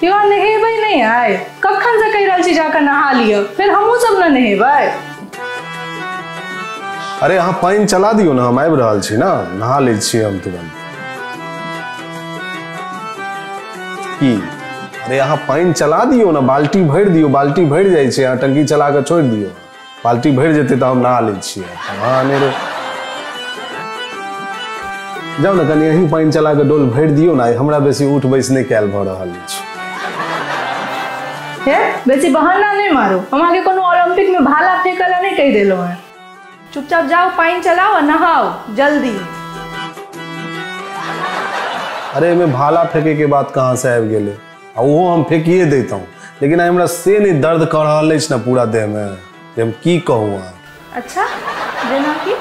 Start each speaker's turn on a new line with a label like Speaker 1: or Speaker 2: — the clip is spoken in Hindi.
Speaker 1: यो नहेबै नहीं आए कखन से कह रहल छी जाकर नहा लियो फिर हमहू सब न नहेबै।
Speaker 2: अरे अहाँ पानी चला दियो ना, हम आबि रहल छी ना, नहा लै छी हम तुरंत। की अरे अहाँ पानी चला दियो ना, बाल्टी भरि दियो, बाल्टी भरि जाइ छै, अहाँ टंकी चला के छोड़ि दियो, बाल्टी भरि जेतै तऽ हम नहा लै छियै। हाँ अनेरो जाओ ना कनी अहीं पानी चला के डोल भरि दियो ना, हमरा बेसी उठ बैस नहीं कैल भ रहल अछि।
Speaker 1: हे बेसी बहाना नहीं मारो, हम आगे कोनो ओलंपिक में भाला फेंकला नहीं कह देलो है। चुपचाप जाओ पानी चलाओ और नहाओ जल्दी।
Speaker 2: अरे मैं भाला फेंके के बात कहाँ से आबि गेलै, वो हम फेंकिए देता हूँ, लेकिन हमरा से नहीं दर्द कर रहा है ना पूरा देह में, हम की कहूँ।
Speaker 1: अच्छा जेना कि